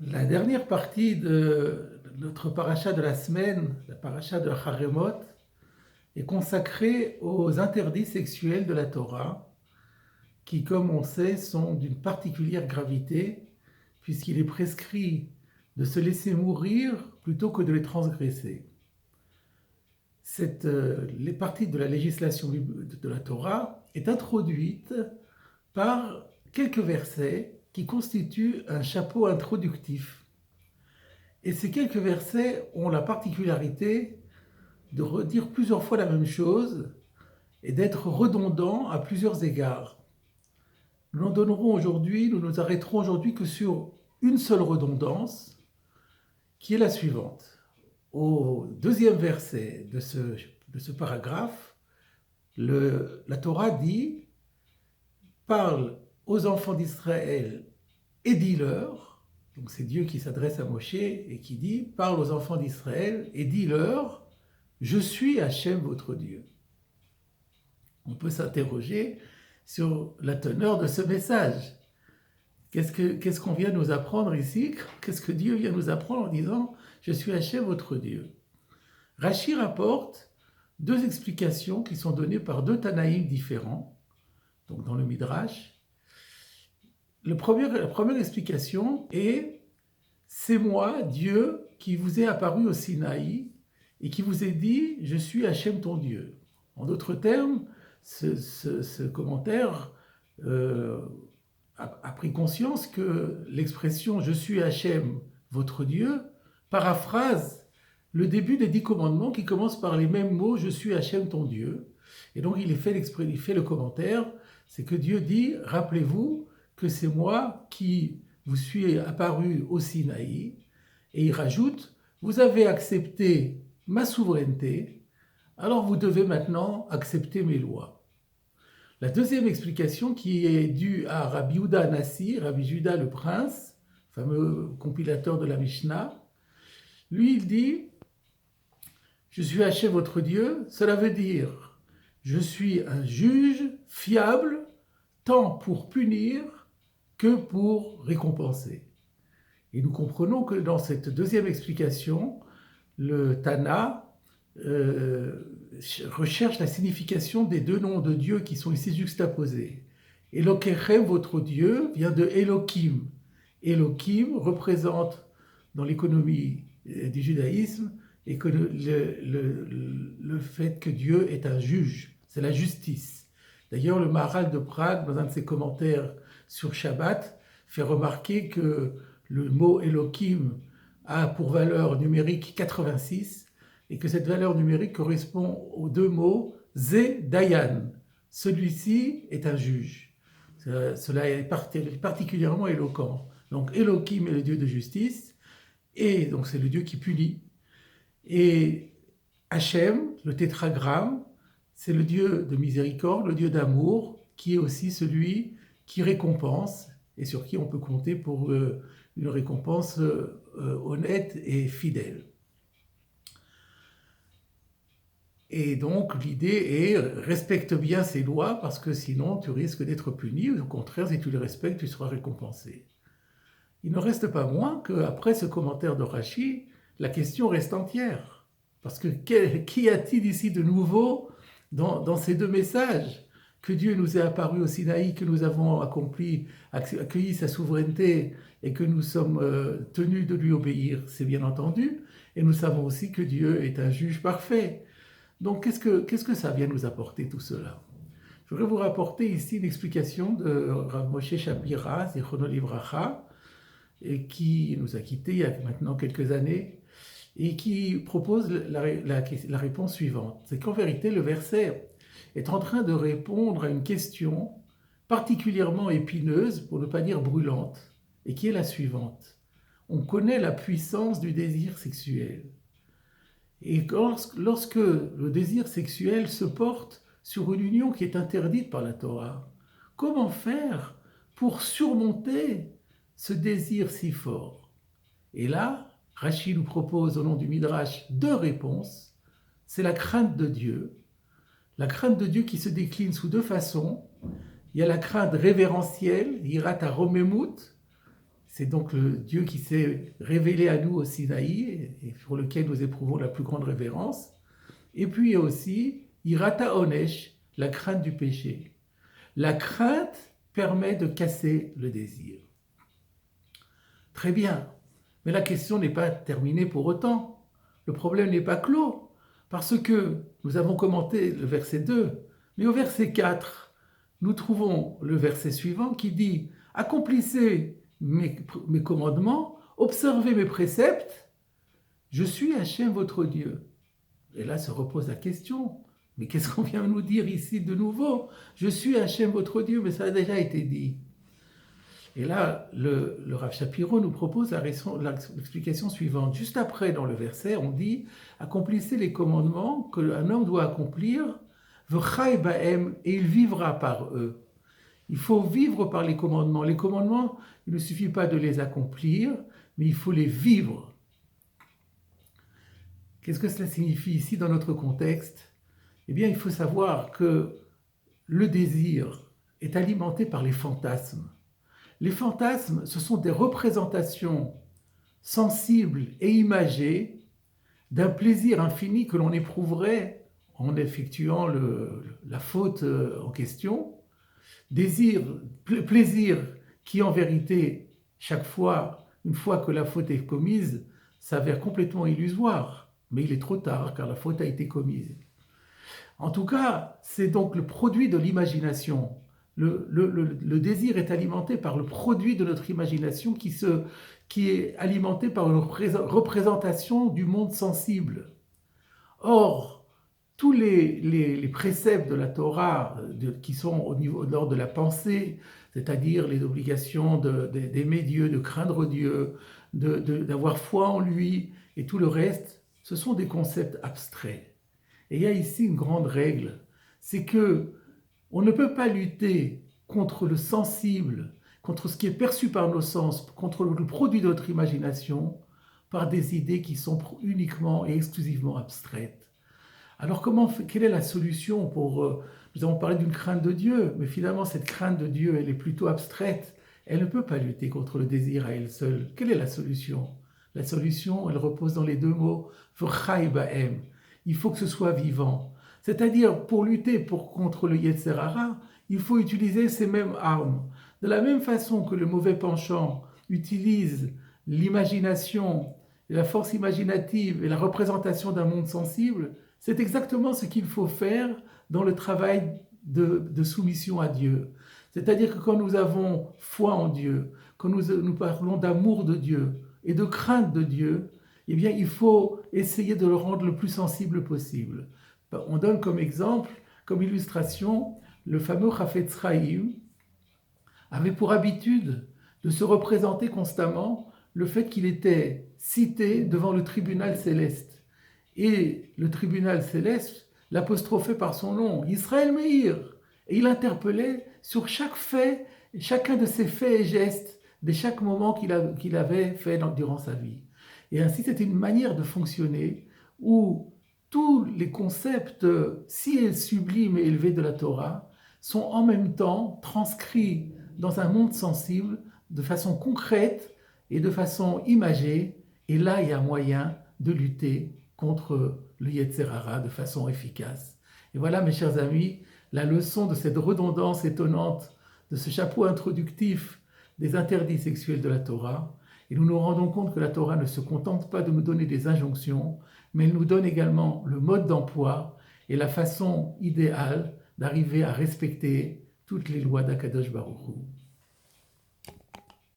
La dernière partie de notre paracha de la semaine, la paracha de Haremot, est consacrée aux interdits sexuels de la Torah, qui, comme on sait, sont d'une particulière gravité, puisqu'il est prescrit de se laisser mourir plutôt que de les transgresser. Les parties de la législation de la Torah est introduite par quelques versets qui constituent un chapeau introductif. Et ces quelques versets ont la particularité de redire plusieurs fois la même chose et d'être redondants à plusieurs égards. Nous nous arrêterons aujourd'hui que sur une seule redondance, qui est la suivante. Au deuxième verset de ce paragraphe, la Torah dit, parle aux enfants d'Israël et dis-leur, donc c'est Dieu qui s'adresse à Moshe et qui dit, parle aux enfants d'Israël et dis-leur, je suis Hachem votre Dieu. On peut s'interroger sur la teneur de ce message. Qu'est-ce qu'on vient nous apprendre ici? Qu'est-ce que Dieu vient nous apprendre en disant « Je suis Hachem votre Dieu » Rashi rapporte deux explications qui sont données par deux Tanaïm différents, donc dans le Midrash. La première explication est « C'est moi, Dieu, qui vous ai apparu au Sinaï et qui vous ai dit « Je suis Hachem ton Dieu ». En d'autres termes, ce commentaire a pris conscience que l'expression « Je suis Hachem, votre Dieu » paraphrase le début des 10 commandements qui commencent par les mêmes mots « Je suis Hachem, ton Dieu ». Et donc il fait le commentaire, c'est que Dieu dit « Rappelez-vous que c'est moi qui vous suis apparu au Sinaï ». Et il rajoute « Vous avez accepté ma souveraineté, alors vous devez maintenant accepter mes lois ». La deuxième explication qui est due à Rabbi Yehuda Hanassi, Rabbi Juda le prince, fameux compilateur de la Mishnah, lui il dit « Je suis Hachem votre Dieu », cela veut dire « Je suis un juge fiable tant pour punir que pour récompenser ». Et nous comprenons que dans cette deuxième explication, le Tana recherche la signification des deux noms de Dieu qui sont ici juxtaposés. Elokechem, votre Dieu, vient de Elohim. Elohim représente dans l'économie du judaïsme et que le fait que Dieu est un juge, c'est la justice. D'ailleurs, le Maharal de Prague, dans un de ses commentaires sur Shabbat, fait remarquer que le mot Elohim a pour valeur numérique 86 et que cette valeur numérique correspond aux deux mots Zé Dayan. Celui-ci est un juge. Cela est particulièrement éloquent. Donc Elohim est le Dieu de justice, et donc c'est le Dieu qui punit. Et Hachem, le tétragramme, c'est le Dieu de miséricorde, le Dieu d'amour, qui est aussi celui qui récompense, et sur qui on peut compter pour une récompense honnête et fidèle. Et donc l'idée est respecte bien ces lois parce que sinon tu risques d'être puni, ou au contraire si tu les respectes tu seras récompensé. Il ne reste pas moins qu'après ce commentaire de Rashi, la question reste entière. Parce que qu'y a-t-il ici de nouveau dans ces deux messages? Que Dieu nous est apparu au Sinaï, que nous avons accueilli sa souveraineté et que nous sommes tenus de lui obéir, c'est bien entendu. Et nous savons aussi que Dieu est un juge parfait. Donc qu'est-ce que ça vient nous apporter tout cela? Je voudrais vous rapporter ici une explication de Rav Moshe Shapira, Zichrono Livracha, et qui nous a quittés il y a maintenant quelques années, et qui propose la réponse suivante. C'est qu'en vérité, le verset est en train de répondre à une question particulièrement épineuse, pour ne pas dire brûlante, et qui est la suivante. On connaît la puissance du désir sexuel. Et lorsque le désir sexuel se porte sur une union qui est interdite par la Torah, comment faire pour surmonter ce désir si fort? Et là, Rashi nous propose au nom du Midrash deux réponses. C'est la crainte de Dieu. La crainte de Dieu qui se décline sous deux façons. Il y a la crainte révérentielle, Yirat HaRomemut, c'est donc le Dieu qui s'est révélé à nous au Sinaï et pour lequel nous éprouvons la plus grande révérence. Et puis il y a aussi Irata Onesh, la crainte du péché. La crainte permet de casser le désir. Très bien, mais la question n'est pas terminée pour autant. Le problème n'est pas clos, parce que nous avons commenté le verset 2, mais au verset 4, nous trouvons le verset suivant qui dit « Accomplissez mes commandements, observez mes préceptes, je suis Hachem votre Dieu. » Et là se repose la question, mais qu'est-ce qu'on vient nous dire ici de nouveau? Je suis Hachem votre Dieu, mais ça a déjà été dit. Et là, le Rav Shapiro nous propose l'explication suivante. Juste après, dans le verset, on dit « Accomplissez les commandements qu'un homme doit accomplir, v'chai ba'em, et il vivra par eux. » Il faut vivre par les commandements. Les commandements, il ne suffit pas de les accomplir, mais il faut les vivre. Qu'est-ce que cela signifie ici dans notre contexte? Eh bien, il faut savoir que le désir est alimenté par les fantasmes. Les fantasmes, ce sont des représentations sensibles et imagées d'un plaisir infini que l'on éprouverait en effectuant la faute en question. Plaisir qui en vérité, chaque fois, une fois que la faute est commise, s'avère complètement illusoire. Mais il est trop tard car la faute a été commise. En tout cas, c'est donc le produit de l'imagination. Le désir est alimenté par le produit de notre imagination qui est alimenté par une représentation du monde sensible. Or, tous les préceptes de la Torah qui sont au niveau de l'ordre de la pensée, c'est-à-dire les obligations d'aimer Dieu, de craindre Dieu, d'avoir foi en lui et tout le reste, ce sont des concepts abstraits. Et il y a ici une grande règle, c'est que on ne peut pas lutter contre le sensible, contre ce qui est perçu par nos sens, contre le produit de notre imagination, par des idées qui sont uniquement et exclusivement abstraites. Alors quelle est la solution pour... nous avons parlé d'une crainte de Dieu, mais finalement cette crainte de Dieu, elle est plutôt abstraite. Elle ne peut pas lutter contre le désir à elle seule. Quelle est la solution? La solution, elle repose dans les deux mots « v'chai ba'em ». Il faut que ce soit vivant. C'est-à-dire, pour lutter contre le Yetzer Hara, il faut utiliser ces mêmes armes. De la même façon que le mauvais penchant utilise l'imagination, la force imaginative et la représentation d'un monde sensible, c'est exactement ce qu'il faut faire dans le travail de soumission à Dieu. C'est-à-dire que quand nous avons foi en Dieu, quand nous parlons d'amour de Dieu et de crainte de Dieu, eh bien, il faut essayer de le rendre le plus sensible possible. On donne comme exemple, comme illustration, le fameux Chafetz Chaim avait pour habitude de se représenter constamment le fait qu'il était cité devant le tribunal céleste. Et le tribunal céleste l'apostrophait par son nom, Israël Meir. Et il interpellait sur chaque fait, chacun de ses faits et gestes, de chaque moment qu'il avait fait durant sa vie. Et ainsi, c'était une manière de fonctionner où tous les concepts si sublimes et élevés de la Torah sont en même temps transcrits dans un monde sensible de façon concrète et de façon imagée. Et là, il y a moyen de lutter contre le Yetzer Hara de façon efficace. Et voilà, mes chers amis, la leçon de cette redondance étonnante de ce chapeau introductif des interdits sexuels de la Torah. Et nous nous rendons compte que la Torah ne se contente pas de nous donner des injonctions, mais elle nous donne également le mode d'emploi et la façon idéale d'arriver à respecter toutes les lois d'Akadosh Baruch Hu.